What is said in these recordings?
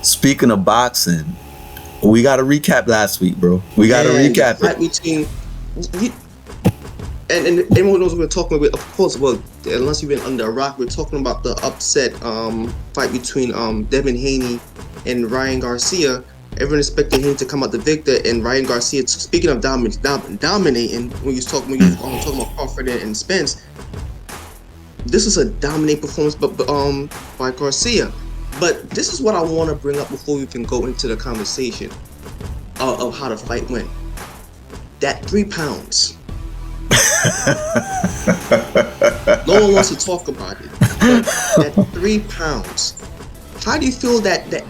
Speaking of boxing, we got to recap last week, bro. We got to recap it. Between, and everyone knows what we're talking about. Of course, well, unless you've been under a rock, we're talking about the upset fight between Devin Haney and Ryan Garcia. Everyone expected him to come out the victor, and Ryan Garcia. Speaking of dominating, when you talking about Crawford and Spence, this is a dominating performance, by Garcia. But this is what I want to bring up before we can go into the conversation of how the fight went. That 3 pounds. No one wants to talk about it. But that 3 pounds. How do you feel that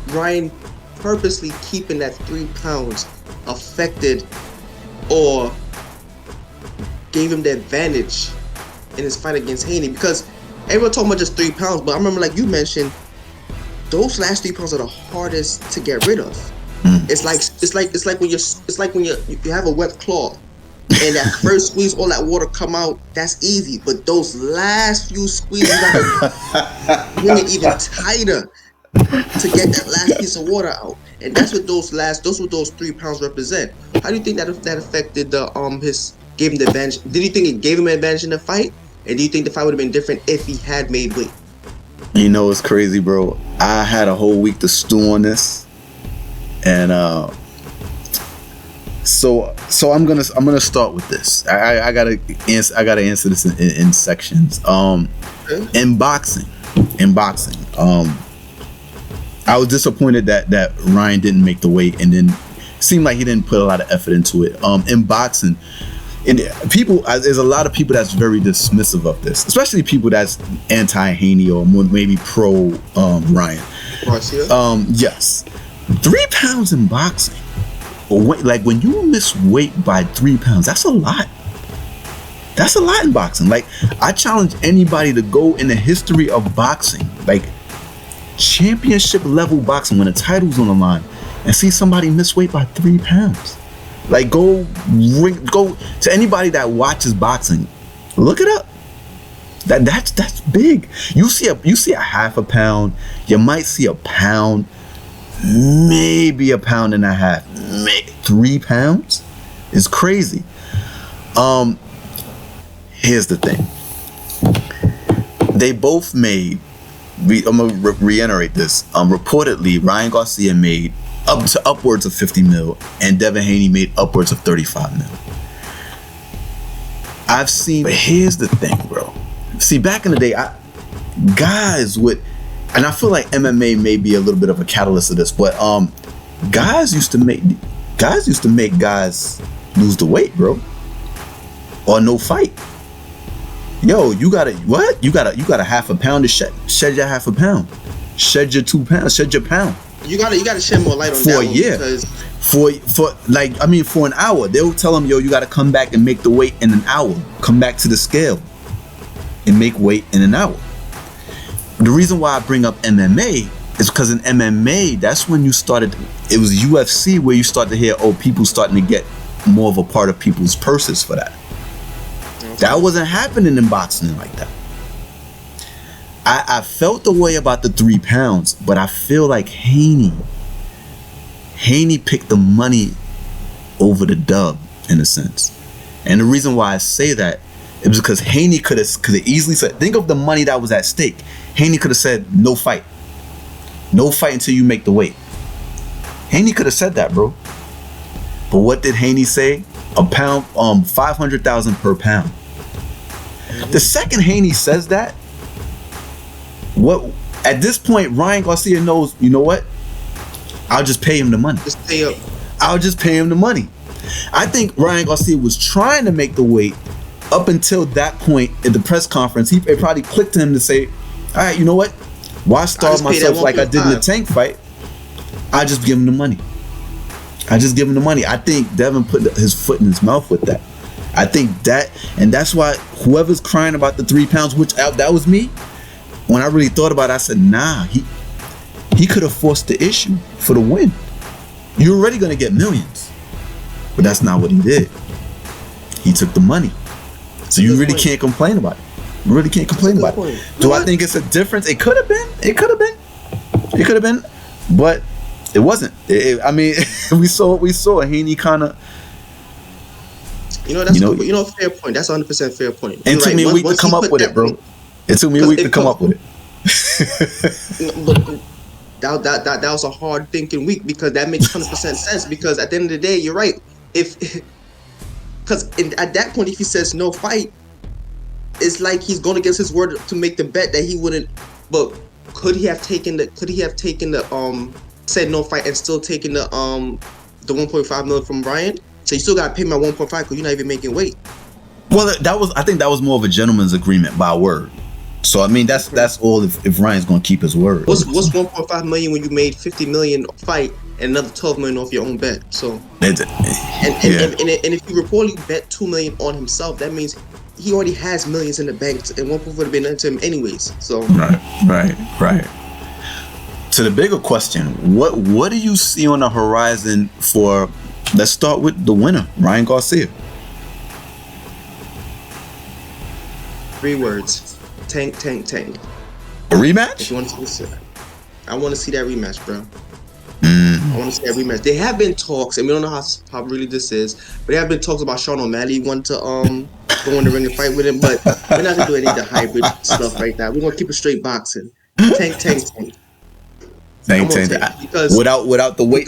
Ryan purposely keeping that 3 pounds affected or gave him the advantage in his fight against Haney? Because everyone talking about just 3 pounds, but I remember, like you mentioned, those last 3 pounds are the hardest to get rid of. It's like when you have a wet cloth and that first squeeze, all that water come out. That's easy, but those last few squeezes, you gotta bring it even tighter to get that last piece of water out. And that's what those 3 pounds represent. How do you think that affected gave him the advantage? Did you think it gave him an advantage in the fight? And do you think the fight would have been different if he had made weight? You know, it's crazy, bro. I had a whole week to stew on this, and so I'm gonna start with this. I gotta answer this in sections. In boxing, I was disappointed that Ryan didn't make the weight, and then it seemed like he didn't put a lot of effort into it. In boxing. And there's a lot of people that's very dismissive of this, especially people that's anti-Haney or maybe pro Ryan. Garcia? Yes. 3 pounds in boxing, like when you miss weight by 3 pounds, that's a lot. That's a lot in boxing. Like, I challenge anybody to go in the history of boxing, like championship level boxing, when the title's on the line, and see somebody miss weight by 3 pounds. Like, go to anybody that watches boxing, look it up. That's big. You see a half a pound, you might see a pound, maybe a pound and a half. 3 pounds is crazy. Here's the thing. They both made. I'm gonna reiterate this. Reportedly, Ryan Garcia made up to upwards of 50 mil, and Devin Haney made upwards of 35 mil. I've seen, but here's the thing, bro. See, back in the day, guys would, and I feel like MMA may be a little bit of a catalyst of this, but guys used to make guys lose the weight, bro, or no fight. Yo, you got a half a pound to shed your half a pound, shed your 2 pounds, shed your pound. You gotta shed more light on for that a year. For an hour, they'll tell them, yo, you gotta come back and make the weight in an hour. Come back to the scale and make weight in an hour. The reason why I bring up MMA is because in MMA, that's when you started. It was UFC where you start to hear, people starting to get more of a part of people's purses for that. Okay. That wasn't happening in boxing like that. I felt the way about the 3 pounds, but I feel like Haney picked the money over the dub in a sense. And the reason why I say that is because Haney could have easily said, think of the money that was at stake. Haney could have said, no fight until you make the weight. Haney could have said that, bro. But what did Haney say? A pound, 500,000 per pound. The second Haney says that, at this point, Ryan Garcia knows, you know what? I'll just pay him the money. Just pay up. I'll just pay him the money. I think Ryan Garcia was trying to make the weight up until that point at the press conference. It probably clicked to him to say, all right, you know what? Why starve myself like I did in the Tank fight? I just give him the money. I think Devin put his foot in his mouth with that. I think that, and that's why whoever's crying about the 3 pounds, which that was me, when I really thought about it, I said, nah, He could have forced the issue for the win. You're already going to get millions. But that's not what he did. He took the money. So you really can't complain about it. You really can't complain about it. Do I think it's a difference? It could have been. It could have been. It could have been. But it wasn't. I mean, we saw. Haney kind of. That's fair point. That's 100% fair point. It took me a week to come up with it, bro. It took me a week to come up with it. That was a hard thinking week, because that makes 100% sense. Because at the end of the day, you're right. Because at that point, if he says no fight, it's like he's going against his word to make the bet that he wouldn't. But could he have taken the said no fight and still taken the 1.5 million from Ryan? So you still got to pay my 1.5 because you're not even making weight. Well, I think that was more of a gentleman's agreement by word. So I mean, that's all if Ryan's going to keep his word. What's 1.5 million when you made 50 million fight and another 12 million off your own bet? So and if you reportedly bet 2 million on himself, that means he already has millions in the bank, and 1.5 would have been into him anyways. So right. To the bigger question, what do you see on the horizon for? Let's start with the winner, Ryan Garcia. 3 words: tank. A rematch? If you want to see, I want to see that rematch, bro. I want to see that rematch. There have been talks, and we don't know how really this is, but there have been talks about Sean O'Malley wanting to go in the ring and fight with him, but we're not gonna do any of the hybrid stuff right now. We're gonna keep it straight boxing. Tank. Because without the weight,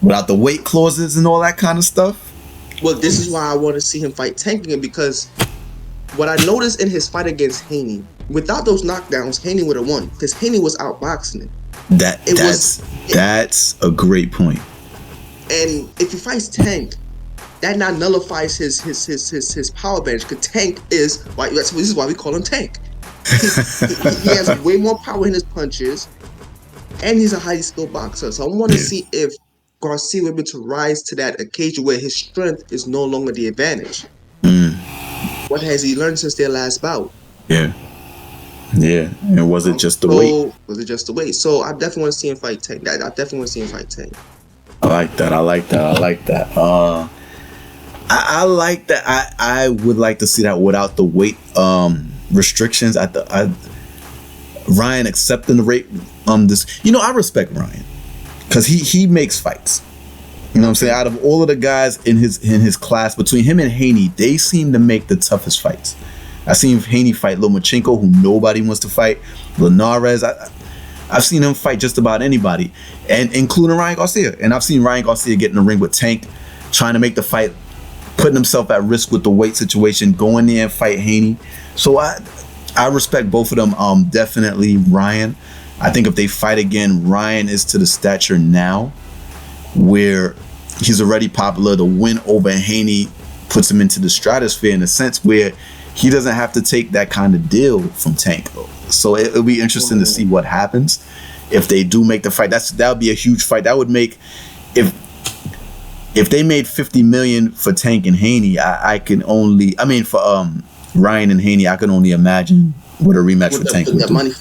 without the weight clauses and all that kind of stuff. Well, this is why I want to see him fight Tank again, because what I noticed in his fight against Haney, without those knockdowns, Haney would have won, because Haney was outboxing him. That's a great point. And if he fights Tank, that now nullifies his power advantage, because Tank is why this is why we call him Tank. He has way more power in his punches, and he's a highly skilled boxer. So I want to see if Garcia will be able to rise to that occasion where his strength is no longer the advantage. What has he learned since their last bout? Yeah. And was it just the weight? Was it just the weight? So I definitely want to see him fight Tank. I definitely want to see him fight Tank. I like that. I like that. I like that. I would like to see that without the weight restrictions. Ryan accepting the rate. I respect Ryan because he makes fights. You know what I'm saying? Out of all of the guys in his class, between him and Haney, they seem to make the toughest fights. I seen Haney fight Lomachenko, who nobody wants to fight. Linares, I've seen him fight just about anybody, and including Ryan Garcia. And I've seen Ryan Garcia get in the ring with Tank, trying to make the fight, putting himself at risk with the weight situation, going there and fight Haney. So I respect both of them. Definitely Ryan. I think if they fight again, Ryan is to the stature now where he's already popular. The win over Haney puts him into the stratosphere in a sense where he doesn't have to take that kind of deal from Tank. So it'll be interesting to see what happens if they do make the fight. That would be a huge fight. That would make, if they made $50 million for Tank and Haney, for Ryan and Haney, I can only imagine what a rematch for Tank would do. Money.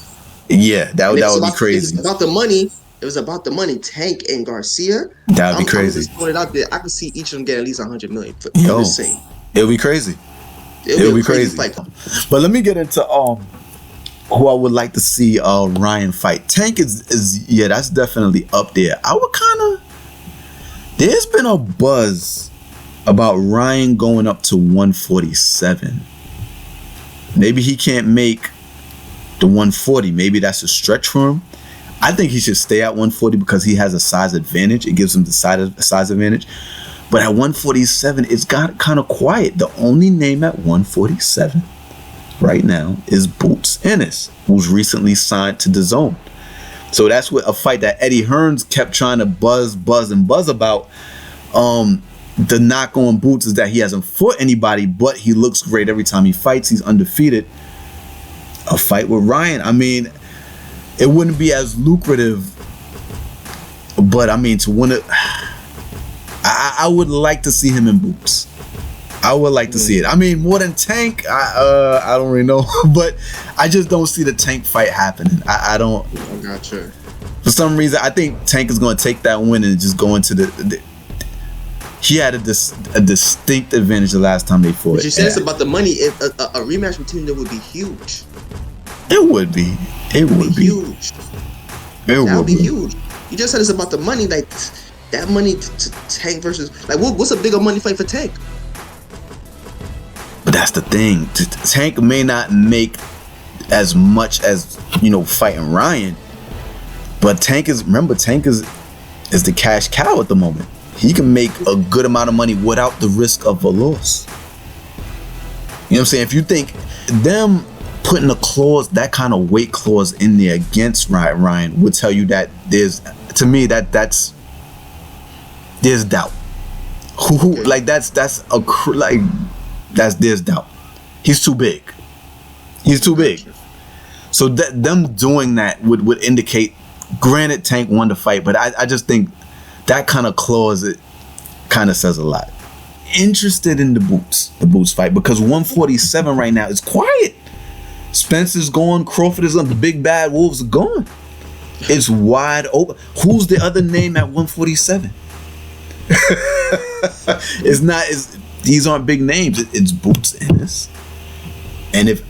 Yeah, that would be crazy. It was about the money. It was about the money. Tank and Garcia. That would be crazy. I'm just putting it out there. I could see each of them get at least $100 million. It'll be crazy. It'll be crazy. Fight. But let me get into who I would like to see Ryan fight. Tank is that's definitely up there. I would there's been a buzz about Ryan going up to 147. Maybe he can't make the 140. Maybe that's a stretch for him. I think he should stay at 140 because he has a size advantage. It gives him the size advantage. But at 147, it's got kind of quiet. The only name at 147 right now is Bouts Ennis, who's recently signed to DAZN. So that's what a fight that Eddie Hearns kept trying to buzz about. The knock on Bouts is that he hasn't fought anybody, but he looks great every time he fights. He's undefeated. A fight with Ryan, it wouldn't be as lucrative, but to win it, I would like to see him in Bouts. I would like to see it. I mean, more than Tank, I don't really know, but I just don't see the Tank fight happening. I don't. I gotcha. For some reason, I think Tank is going to take that win and just go into the he had a distinct advantage the last time they fought. But you said it's about the money. If a rematch between them would be huge. It would be. It would be huge. That would be huge. You just said it's about the money, like that money to Tank versus like what's a bigger money fight for Tank? But that's the thing. Tank may not make as much as fighting Ryan, but Tank is the cash cow at the moment. He can make a good amount of money without the risk of a loss. You know what I'm saying? If you think them putting a clause, that kind of weight clause in there against Ryan would tell you that there's doubt. There's doubt. He's too big. So that them doing that would indicate. Granted, Tank won the fight, but I just think that kind of clause, it kind of says a lot. Interested in the boots fight, because 147 right now is quiet. Spencer's gone, Crawford is on, the big bad wolves are gone. It's wide open. Who's the other name at 147? These aren't big names. It's Boots Ennis. And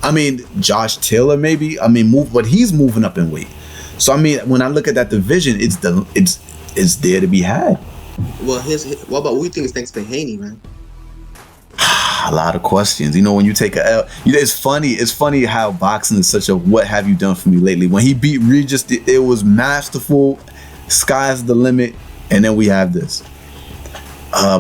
Josh Taylor maybe, but he's moving up in weight. So when I look at that division, it's there to be had. Well, what about what you think is thanks to Haney, man? A lot of questions. When you take a L, it's funny. It's funny how boxing is such a "what have you done for me lately." When he beat Regis, it was masterful. Sky's the limit, and then we have this.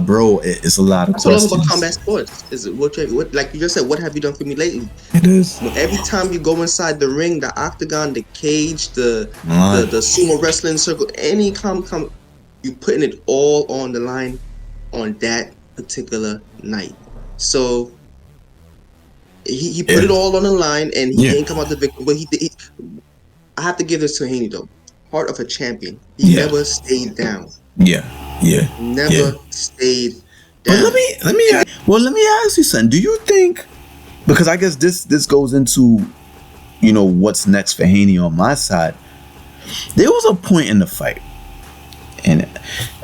Bro, it's a lot of questions. That's what I love about combat sports. Is what like you just said? What have you done for me lately? It is. Every time you go inside the ring, the octagon, the cage, the sumo wrestling circle, any you putting it all on the line on that particular night. So he put it all on the line, and he didn't come out the victim. But I have to give this to Haney though. Heart of a champion. He never stayed down. Never stayed down. But let me ask you something. Do you think, because I guess this goes into what's next for Haney on my side. There was a point in the fight, and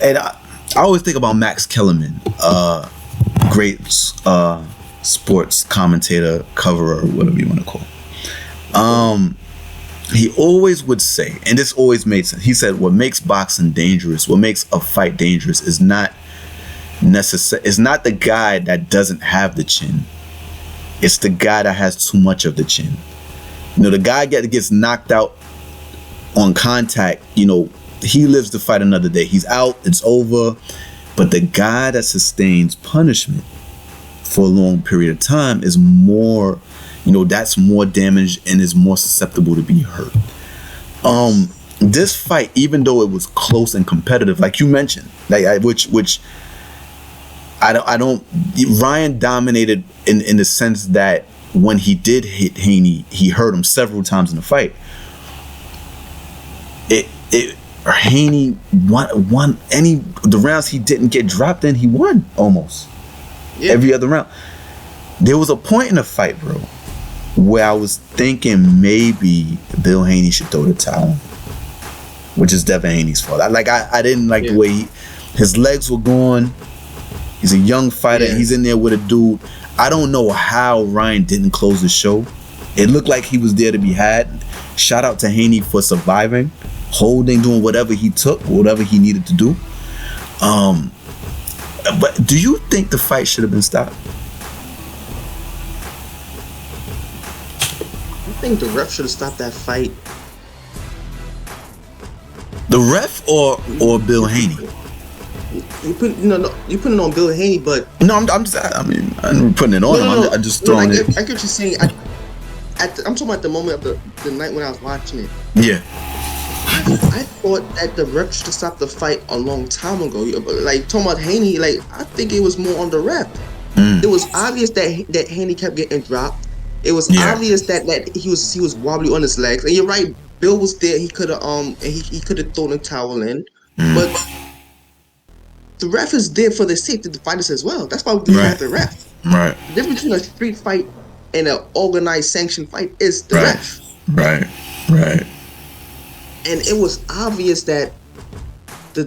I always think about Max Kellerman, great sports commentator, coverer, whatever you want to call it. He always would say, and this always made sense. He said, "What makes boxing dangerous, what makes a fight dangerous, is not the guy that doesn't have the chin. It's the guy that has too much of the chin. The guy gets knocked out on contact. He lives to fight another day. He's out. It's over. But the guy that sustains punishment for a long period of time is more." That's more damage and is more susceptible to be hurt. This fight, even though it was close and competitive, like you mentioned, which I don't. Ryan dominated in the sense that when he did hit Haney, he hurt him several times in the fight. Haney won the rounds he didn't get dropped in. He won almost every other round. There was a point in the fight, bro, where I was thinking maybe Bill Haney should throw the towel, which is Devin Haney's fault. I didn't like the way his legs were gone. He's a young fighter. He's in there with a dude. I don't know how Ryan didn't close the show. It looked like he was there to be had. Shout out to Haney for surviving, holding, doing whatever he took, whatever he needed to do. But do you think the fight should have been stopped? I think the ref should have stopped that fight. The ref or Bill Haney? You put it on Bill Haney, but no, I'm putting it on him. I'm just throwing it. I get what you're saying. I'm talking about the moment of the night when I was watching it. Yeah. I thought that the ref should have stopped the fight a long time ago. Like talking about Haney, I think it was more on the ref. It was obvious that Haney kept getting dropped. It was obvious that he was wobbly on his legs. And you're right, Bill was there. He could have he could have thrown a towel in, but the ref is there for the safety of the fighters as well. That's why we have the ref. Right. The difference between a street fight and an organized sanctioned fight is the Right. ref. Right. Right. And it was obvious that there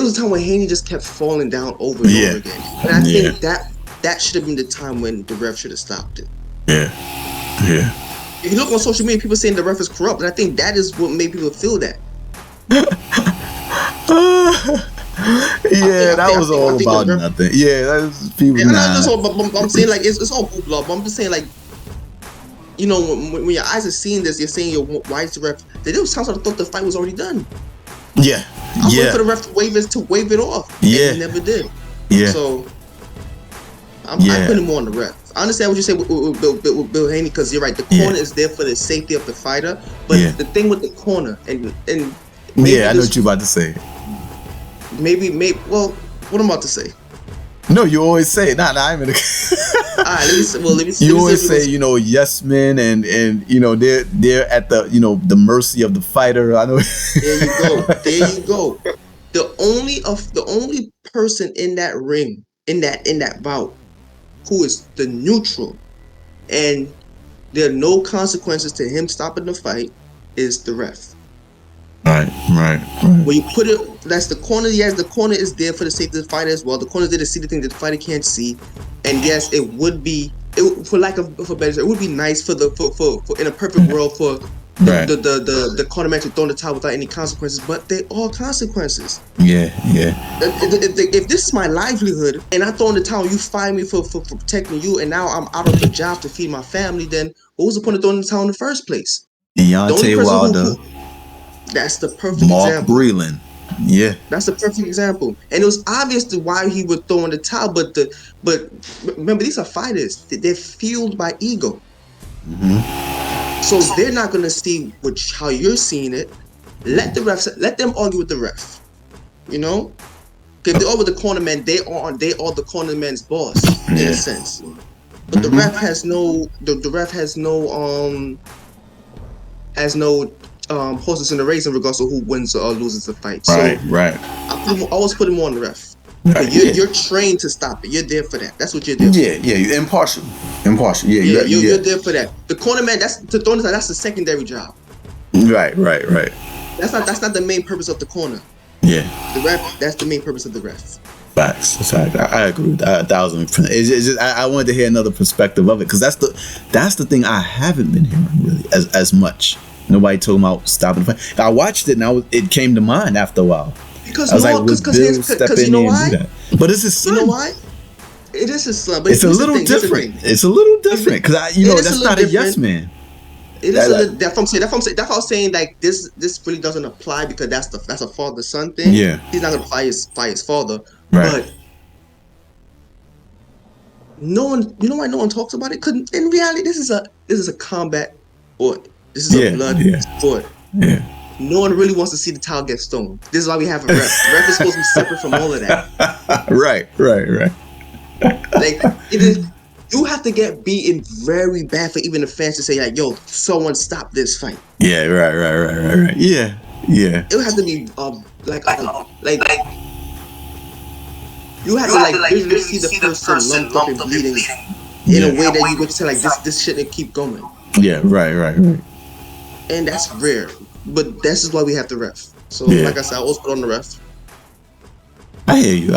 was a time when Haney just kept falling down over and over again. And I think that should have been the time when the ref should have stopped it. Yeah. Yeah. If you look on social media, people saying the ref is corrupt, and I think that is what made people feel that. That was all about nothing. Yeah, that's people. I'm saying like it's all hoopla. But I'm just saying like, you know, when your eyes are seeing this, you're saying, "Yo, why is the ref?" There was times I thought the fight was already done. Yeah, I waited for the ref to wave it off. Yeah, and he never did. Yeah, so I put him more on the ref. I understand what you say with Bill Haney, because you're right. The corner is there for the safety of the fighter, but the thing with the corner and maybe I know what you're about to say. Maybe. Well, what I'm about to say. No, you always say I'm in. All right, let me see. You always say, you know, yes men, and you know they're at the, you know, the mercy of the fighter. I know. There you go. The only person in that ring, in that bout, who is the neutral, and there are no consequences to him stopping the fight, is the ref. Right. When you put it, that's the corner. Yes, the corner is there for the safety of the fighter as well. The corner is there to see the thing that the fighter can't see. And yes, it would be, for lack of a better, it would be nice for in a perfect world for the cornerman to throw in the towel without any consequences. But they are consequences. Yeah. If this is my livelihood and I throw in the towel, you fire me for protecting you, and now I'm out of a job to feed my family, then what was the point of throwing the towel in the first place? Deontay Wilder. That's the perfect Mark example. Breland. Yeah. That's the perfect example. And it was obvious to why he would throw in the towel, but remember, these are fighters. They're fueled by ego. Mm-hmm. So they're not gonna see how you're seeing it. Let them argue with the ref. You know? If they're all with the cornerman, they are the cornerman's boss, in a sense. But the ref has no horses in the race in regards to who wins or loses the fight. Right. I always put him on the ref. Right, you're trained to stop it. You're there for that. That's what you're there for. Yeah, you're impartial. Yeah, you're there for that. The cornerman, that's the secondary job. Right. That's not the main purpose of the corner. Yeah. The ref, that's the main purpose of the ref. Facts. I agree with that 1,000%. It's just I wanted to hear another perspective of it, because that's the thing I haven't been hearing really as much. Nobody talking about stopping the fight. I watched it and it came to mind after a while. Because I was like, would Bill step in there and do that? But it's his son. You know why? It is his son. But it's a little different. It's a little different because that's not a yes man. It is that's what I'm saying. Like this really doesn't apply because that's a father-son thing. Yeah, he's not gonna fight his father. Right. But no one, you know why no one talks about it? Because in reality, this is a combat sport. This is a blood sport. Yeah. No one really wants to see the towel get stoned. This is why we have a ref. The ref is supposed to be separate from all of that. Right. Like it is. You have to get beaten very bad for even the fans to say like, "Yo, someone stop this fight." Yeah. Right. Yeah. It would have to be like you have to visually see the person lumped up and bleeding in a way that you would say like this shouldn't keep going. Yeah. Right. And that's rare. But this is why we have the ref. So, like I said, I always put on the ref. I hear you.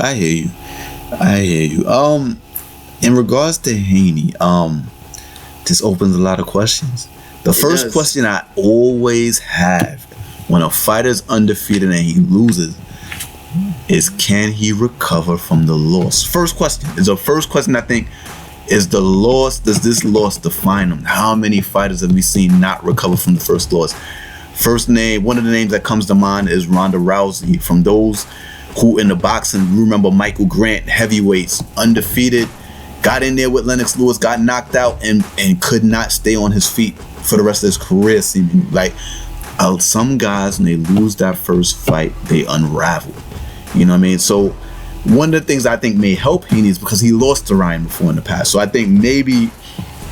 In regards to Haney, this opens a lot of questions. The first question I always have when a fighter's undefeated and he loses is, can he recover from the loss? First question I think is the loss. Does this loss define him? How many fighters have we seen not recover from the first loss? First name, one of the names that comes to mind is Ronda Rousey. From those who in the boxing, you remember Michael Grant, heavyweights, undefeated, got in there with Lennox Lewis, got knocked out, and could not stay on his feet for the rest of his career. Seemingly, like some guys, when they lose that first fight, they unravel. You know what I mean? So one of the things I think may help Haney is because he lost to Ryan before in the past. So I think maybe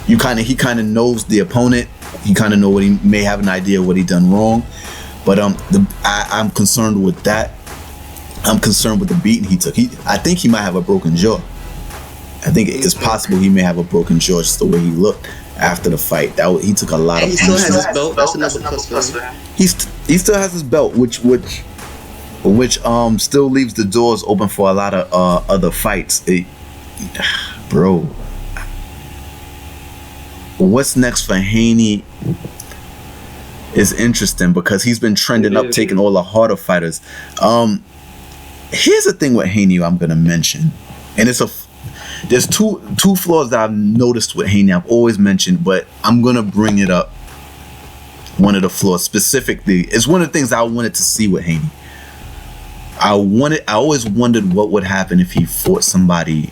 he kind of knows the opponent. He kind of know what he may have an idea of what he done wrong. But I'm concerned with that. I'm concerned with the beating he took. I think he might have a broken jaw. I think it's possible he may have a broken jaw just the way he looked after the fight. He took a lot And of. he still has his belt. That's another plus for him. He still has his belt, which still leaves the doors open for a lot of other fights. Bro, what's next for Haney is interesting because he's been trending up, taking all the harder fighters. Here's the thing with Haney I'm gonna mention, and there's two flaws that I've noticed with Haney. I've always mentioned, but I'm gonna bring it up. One of the flaws specifically is one of the things I wanted to see with Haney. I always wondered what would happen if he fought somebody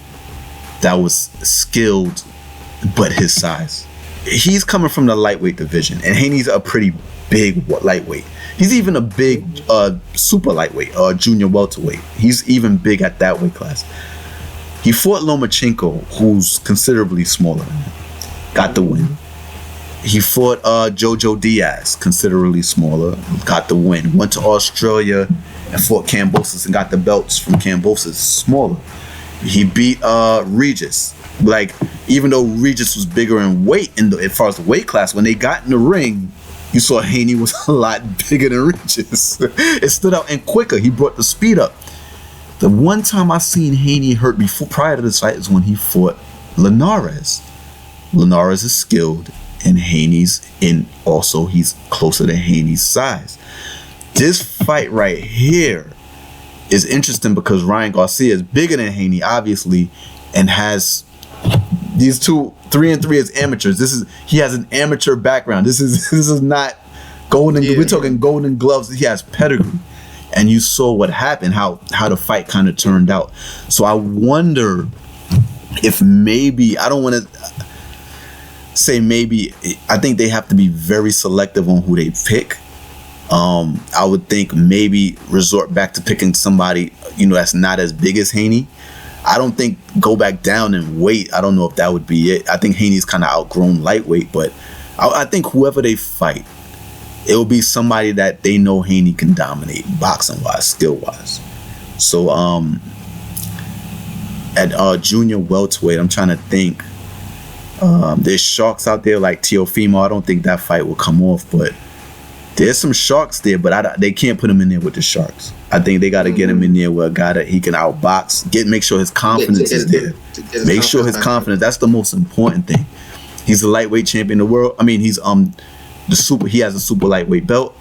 that was skilled but his size. He's coming from the lightweight division, and Haney's a pretty big lightweight. He's even a big super lightweight, junior welterweight. He's even big at that weight class. He fought Lomachenko, who's considerably smaller than him. Got the win. He fought Jojo Diaz, considerably smaller. Got the win. Went to Australia and fought Kambosos and got the belts from Kambosos, smaller. He beat Regis. Like, even though Regis was bigger in weight as far as the weight class, when they got in the ring, you saw Haney was a lot bigger than Regis. It stood out and quicker. He brought the speed up. The one time I seen Haney hurt prior to this fight is when he fought Linares. Linares is skilled, and he's closer to Haney's size. This fight right here is interesting because Ryan Garcia is bigger than Haney, obviously, and has these 3-3 as amateurs. He has an amateur background. This is not golden. Yeah. We're talking Golden Gloves. He has pedigree. And you saw what happened, how the fight kind of turned out. So I wonder if maybe, I don't want to say maybe, I think they have to be very selective on who they pick. I would think maybe resort back to picking somebody, that's not as big as Haney. I don't think go back down in weight. I don't know if that would be it. I think Haney's kind of outgrown lightweight, but I think whoever they fight, it will be somebody that they know Haney can dominate boxing-wise, skill-wise. So at junior welterweight, I'm trying to think. There's sharks out there like Teofimo. I don't think that fight will come off, but there's some sharks there, but they can't put him in there with the sharks. I think they got to get him in there with a guy that he can outbox. Make sure his confidence is there. Make sure his confidence. That's the most important thing. He's a lightweight champion of the world. I mean, he's he has a super lightweight belt.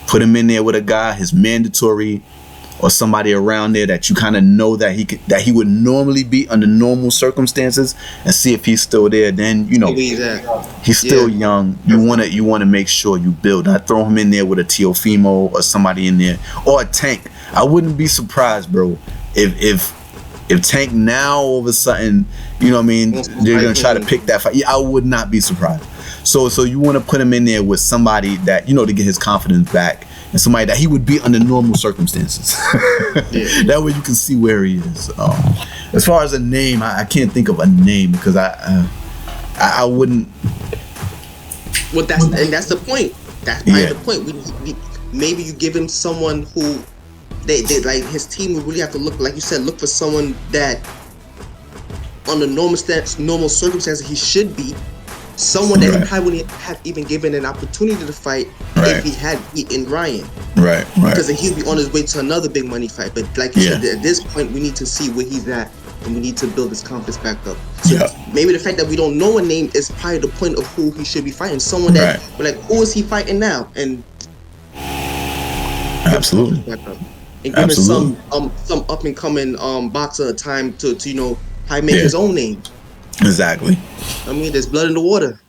Put him in there with a guy, his mandatory, or somebody around there that you kind of know that he would normally be under normal circumstances, and see if he's still there. Then he's still young. You want to make sure you build. Not throw him in there with a Teofimo or somebody in there, or a Tank. I wouldn't be surprised, bro, if Tank now all of a sudden, they're gonna try to pick that fight. Yeah, I would not be surprised. So you want to put him in there with somebody that, to get his confidence back, and somebody that he would be under normal circumstances. That way you can see where he is. As far as a name, I can't think of a name because I wouldn't. Well, that's the point. That's probably the point. We maybe you give him someone who they like his team would really have to look, like you said, look for someone that under normal circumstances he should be. Someone that he probably wouldn't have even given an opportunity to fight if he had beaten Ryan. Right. Because then he'd be on his way to another big money fight. But like you said, at this point, we need to see where he's at, and we need to build his confidence back up. So maybe the fact that we don't know a name is probably the point of who he should be fighting. Someone that we're like, who is he fighting now? And absolutely. And giving some up and coming boxer time to probably make his own name. Exactly. I mean, there's blood in the water.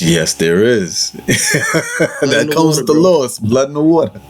Yes, there is. That comes with the laws. Blood in the water.